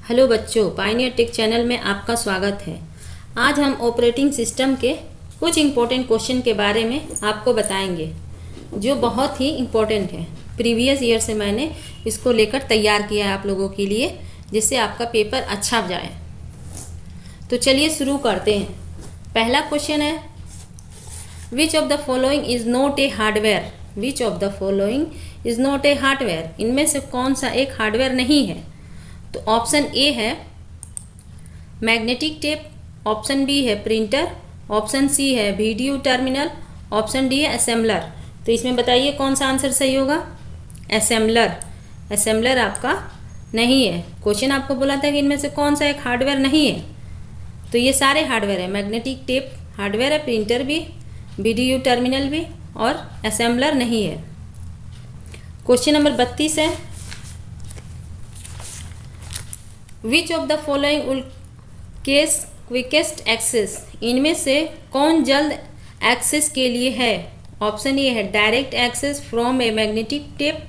Hello बच्चों, Pioneer take channel में आपका स्वागत है। आज हम ऑपरेटिंग सिस्टम के कुछ इम्पोर्टेंट क्वेश्चन के बारे में आपको बताएंगे जो बहुत ही इम्पोर्टेंट है। प्रीवियस ईयर से मैंने इसको लेकर तैयार किया है आप लोगों के लिए, जिससे आपका पेपर अच्छा जाए। तो चलिए शुरू करते हैं। पहला क्वेश्चन है, which of the following is not a hardware. Which of the following is not a hardware. इनमें से कौन सा एक हार्डवेयर नहीं है? तो ऑप्शन ए है मैग्नेटिक टेप, ऑप्शन बी है प्रिंटर, ऑप्शन सी है वीडियो टर्मिनल, ऑप्शन डी है असेंबलर। तो इसमें बताइए कौन सा आंसर सही होगा? असेंबलर। असेंबलर आपका नहीं है। क्वेश्चन आपको बोला था कि इनमें से कौन सा एक हार्डवेयर नहीं है, तो ये सारे हार्डवेयर है। मैग्नेटिक टेप हार्डवेयर है, प्रिंटर भी, वीडियो टर्मिनल भी, और असेंबलर नहीं है। क्वेश्चन नंबर 32 है, which of the following will cause quickest access. इनमें से कौन जल्द एक्सेस के लिए है? ऑप्शन ए है direct access from a magnetic tape,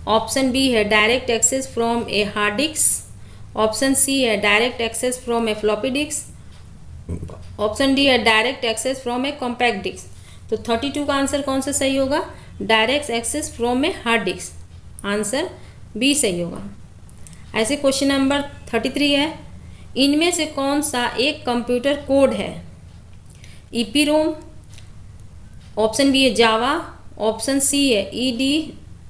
option B है direct access from a hard disk, option C है direct access from a floppy disk, option D है direct access from a compact disk. तो 32 का answer कौन सा सही होगा? Direct access from a hard disk. Answer B सही होगा। ऐसे क्वेश्चन नंबर 33 है, इनमें से कौन सा एक कंप्यूटर कोड है? ईपीरोम, ऑप्शन बी है जावा, ऑप्शन सी है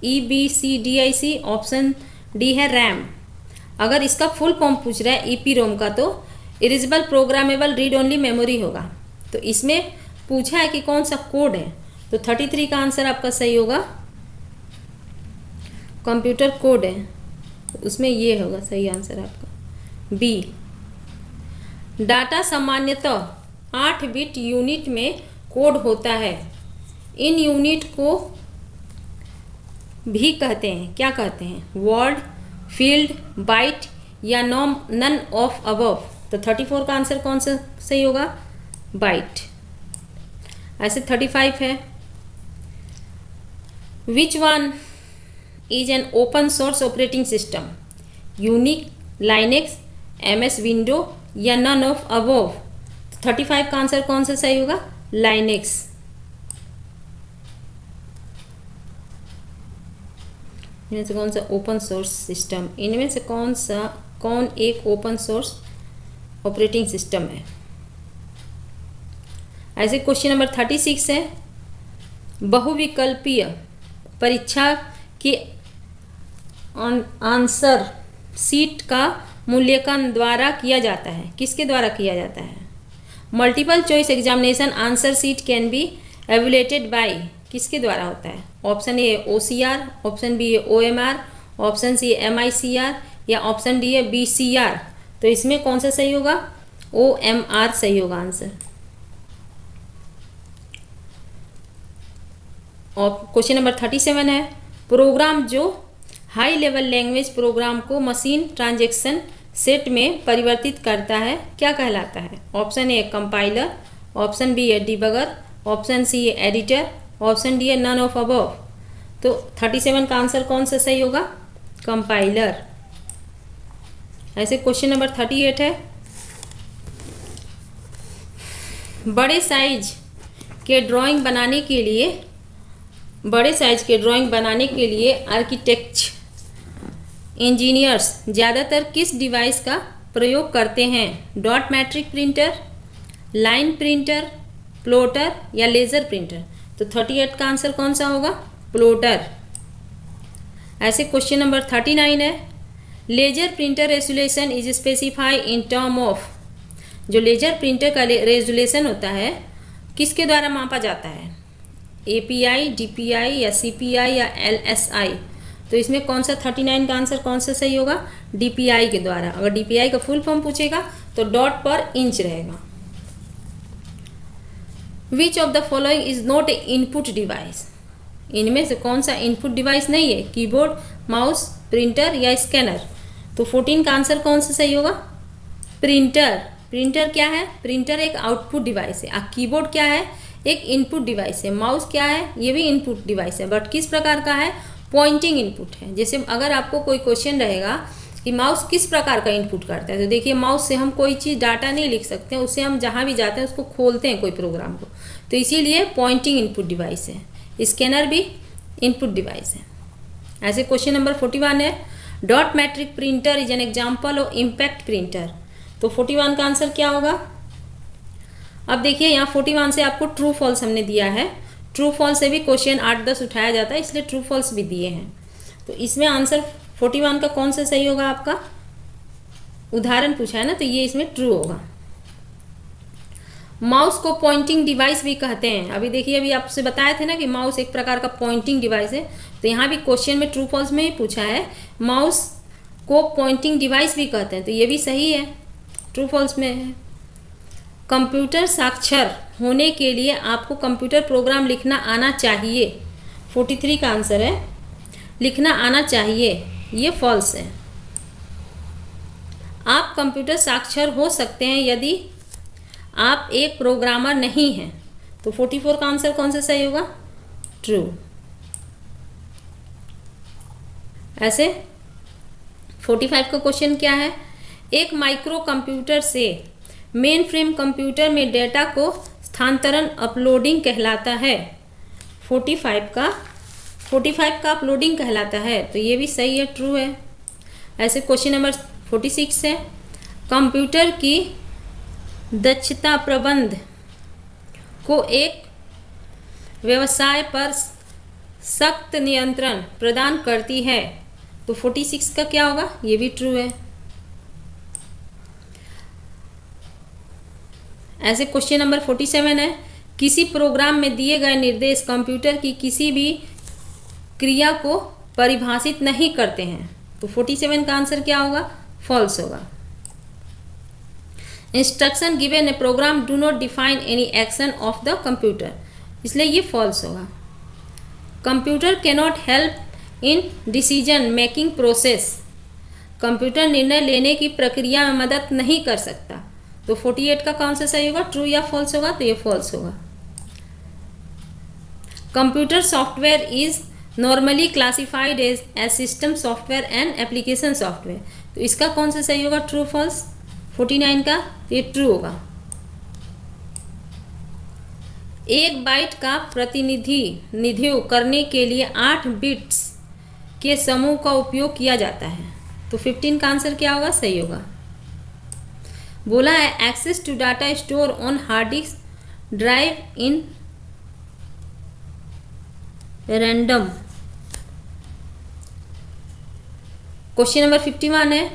EBCDIC, ऑप्शन डी है रैम। अगर इसका फुल फॉर्म पूछ रहा है ईपीरोम का, तो erasable programmable read only memory होगा। तो इसमें पूछा है कि कौन सा कोड है, तो 33 का आंसर आपका सही होगा। कंप्यूटर कोड है, उसमें ये होगा सही आंसर आपका बी। डाटा सामान्यतः 8 बिट यूनिट में कोड होता है। इन यूनिट को भी कहते हैं, क्या कहते हैं? वर्ड, फील्ड, बाइट या नन ऑफ अबव। तो 34 का आंसर कौन सा सही होगा? बाइट। ऐसे 35 है, which one is an open source operating system. Unique, Linux, MS window या नन ऑफ अबव। 35 का आंसर कौन सा सही होगा? लाइनेक्स। इनमें से कौन सा ओपन सोर्स सिस्टम, इनमें से कौन एक ओपन सोर्स ऑपरेटिंग सिस्टम है? ऐसे क्वेश्चन नंबर 36 है, बहुविकल्पीय परीक्षा के आंसर सीट का मूल्यांकन द्वारा किया जाता है। किसके द्वारा किया जाता है? Multiple choice examination answer sheet can be evaluated by. किसके द्वारा होता है? ऑप्शन ए है OCR, ऑप्शन बी है OMR, ऑप्शन सी है MICR या ऑप्शन डी है BCR। तो इसमें कौन सा सही होगा? OMR सही होगा आंसर। और क्वेश्चन नंबर 37 है, प्रोग्राम जो हाई लेवल लैंग्वेज प्रोग्राम को मशीन ट्रांजैक्शन सेट में परिवर्तित करता है, क्या कहलाता है? Option A compiler, option B है डिबगर, ऑप्शन सी है एडिटर, ऑप्शन डी है नन ऑफ अबव। तो 37 का आंसर कौन सा सही होगा? कंपाइलर। ऐसे क्वेश्चन नंबर 38 है, बड़े साइज के ड्राइंग बनाने के लिए आर्किटेक्ट इंजीनियर्स ज़्यादातर किस डिवाइस का प्रयोग करते हैं? Dot matric printer, line printer, plotter या लेज़र प्रिंटर। तो 38 का आंसर कौन सा होगा? प्लॉटर। ऐसे क्वेश्चन नंबर 39 है, laser printer resolution is specify in term of. जो लेजर प्रिंटर का रेजोल्यूशन होता है, किसके द्वारा मापा जाता है? API, DPI या CPI या LSI। तो इसमें कौन सा 39 का आंसर कौन सा सही होगा? DPI के द्वारा। अगर DPI का फुल फॉर्म पूछेगा तो डॉट पर इंच रहेगा। विच of the following is not a input device. इनमें से कौन सा इनपुट डिवाइस नहीं है? कीबोर्ड, माउस, प्रिंटर या स्कैनर। तो 14 का आंसर कौन सा सही होगा? प्रिंटर। प्रिंटर क्या है? प्रिंटर एक आउटपुट डिवाइस है। कीबोर्ड क्या है? एक इनपुट डिवाइस है। माउस क्या है? ये भी इनपुट डिवाइस है, बट किस प्रकार का है? पॉइंटिंग इनपुट है। जैसे अगर आपको कोई क्वेश्चन रहेगा कि माउस किस प्रकार का इनपुट करता है। तो देखिए माउस से हम कोई चीज़ डाटा नहीं लिख सकते हैं, उससे हम जहाँ भी जाते हैं उसको खोलते हैं कोई प्रोग्राम को, तो इसीलिए पॉइंटिंग इनपुट डिवाइस है। स्कैनर भी इनपुट डिवाइस है। ऐसे क्वेश्चन नंबर 41 है, dot matric printer is an example of impact printer. तो 41 का आंसर क्या होगा। अब देखिए यहाँ 41 से आपको ट्रू फॉल्स हमने दिया है। ट्रू फॉल्स से भी क्वेश्चन 8-10 उठाया जाता है, इसलिए ट्रू फॉल्स भी दिए हैं। तो इसमें आंसर 41 का कौन सा सही होगा आपका, उदाहरण पूछा है ना, तो ये इसमें ट्रू होगा। माउस को पॉइंटिंग डिवाइस भी कहते हैं। अभी देखिए अभी आपसे बताए थे ना कि माउस एक प्रकार का पॉइंटिंग डिवाइस है, तो यहाँ भी क्वेश्चन में ट्रू फॉल्स में ही पूछा है माउस को पॉइंटिंग डिवाइस भी कहते हैं, तो ये भी सही है, ट्रू फॉल्स में है। कंप्यूटर साक्षर होने के लिए आपको कंप्यूटर प्रोग्राम लिखना आना चाहिए। 43 का आंसर है लिखना आना चाहिए, ये फॉल्स है। आप कंप्यूटर साक्षर हो सकते हैं यदि आप एक प्रोग्रामर नहीं हैं। तो 44 का आंसर कौन सा सही होगा, ट्रू। ऐसे 45 का क्वेश्चन क्या है, एक माइक्रो कंप्यूटर से मेन फ्रेम कंप्यूटर में डेटा को स्थानांतरण अपलोडिंग कहलाता है। 45 का अपलोडिंग कहलाता है, तो ये भी सही है, ट्रू है। ऐसे क्वेश्चन नंबर 46 है, कंप्यूटर की दक्षता प्रबंध को एक व्यवसाय पर सख्त नियंत्रण प्रदान करती है। तो 46 का क्या होगा, ये भी ट्रू है। ऐसे क्वेश्चन नंबर 47 है, किसी प्रोग्राम में दिए गए निर्देश कंप्यूटर की किसी भी क्रिया को परिभाषित नहीं करते हैं। तो 47 का आंसर क्या होगा, फॉल्स होगा। Instruction given a program do not define any action of the computer, इसलिए ये फॉल्स होगा। Computer can not help in decision making process, computer निर्णय लेने की प्रक्रिया में मदद नहीं कर सकता। तो 48 का कौन सा सही होगा, ट्रू या फॉल्स होगा, तो ये फॉल्स होगा। Computer software is normally classified as system software and application software, तो इसका कौन सा सही होगा, ट्रू फॉल्स। 49 का ये ट्रू होगा। एक बाइट का प्रतिनिधित्व करने के लिए 8 बिट्स के समूह का उपयोग किया जाता है। तो 15 का आंसर क्या होगा, सही होगा। बोला है access to data store on hard disk drive in random. Question number 51 है,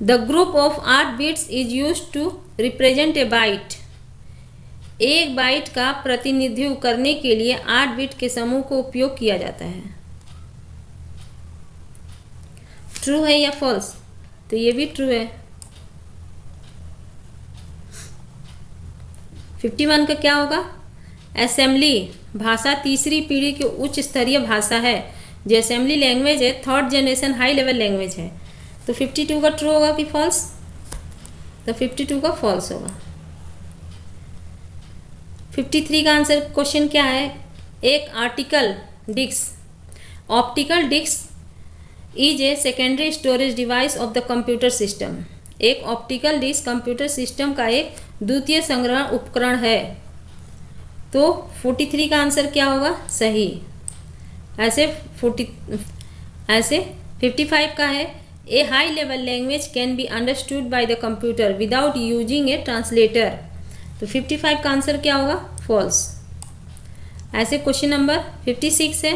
the group of 8 bits is used to represent a byte. एक बाइट का प्रतिनिधित्व करने के लिए 8 बिट के समूह को उपयोग किया जाता है। ट्रू है या फॉल्स, तो ये भी ट्रू है। 51 का क्या होगा, असेंबली भाषा तीसरी पीढ़ी की उच्च स्तरीय भाषा है। जो असेंबली लैंग्वेज है 3rd generation high level language है। तो 52 का ट्रू होगा कि फॉल्स, तो 52 का फॉल्स होगा। 53 का आंसर क्वेश्चन क्या है, एक optical disk is a secondary storage device of the computer system. एक ऑप्टिकल डिस्क कंप्यूटर सिस्टम का एक द्वितीय संग्रहण उपकरण है। तो 43 का आंसर क्या होगा, सही। ऐसे 55 का है, a high level language can be understood by the computer without using a translator. तो 55 का आंसर क्या होगा, फॉल्स। ऐसे क्वेश्चन नंबर 56 है,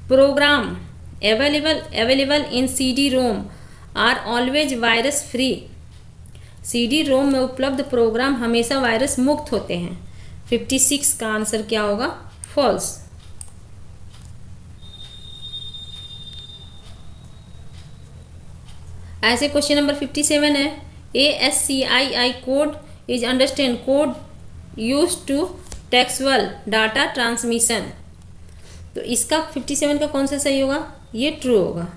program available in CD ROM are always virus free. CD ROM में उपलब्ध प्रोग्राम हमेशा वायरस मुक्त होते हैं। 56 का आंसर क्या होगा, फॉल्स। ऐसे क्वेश्चन नंबर 57 है, ASCII code is understand code use to textual data transmission. तो इसका 57 का कौन सा सही होगा, ये ट्रू होगा।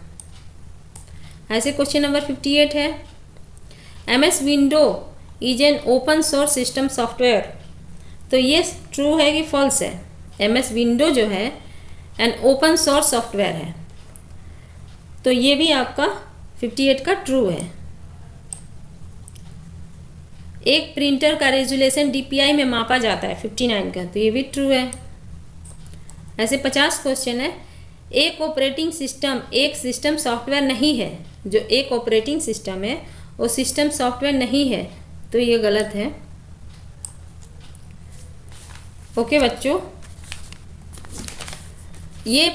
ऐसे क्वेश्चन नंबर 58 है, MS window is an open source system software. तो ये ट्रू है कि फॉल्स है, MS विंडो जो है एन ओपन सोर्स सॉफ्टवेयर है। तो ये भी आपका 58 का ट्रू है। एक प्रिंटर का रेजोल्यूशन DPI में मापा जाता है 59 का, तो ये भी ट्रू है। ऐसे 50 क्वेश्चन है। एक ऑपरेटिंग सिस्टम एक सिस्टम सॉफ्टवेयर नहीं है। जो एक ऑपरेटिंग सिस्टम है वो सिस्टम सॉफ्टवेयर नहीं है, तो ये गलत है। ओके बच्चों, ये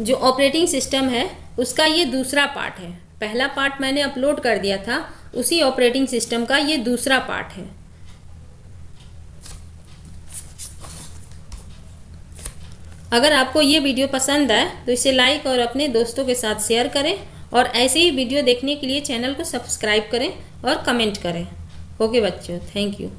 जो ऑपरेटिंग सिस्टम है उसका ये दूसरा पार्ट है। पहला पार्ट मैंने अपलोड कर दिया था, उसी ऑपरेटिंग सिस्टम का ये दूसरा पार्ट है। अगर आपको ये वीडियो पसंद आए तो इसे लाइक और अपने दोस्तों के साथ शेयर करें, और ऐसे ही वीडियो देखने के लिए चैनल को सब्सक्राइब करें और कमेंट करें। ओके बच्चों, थैंक यू।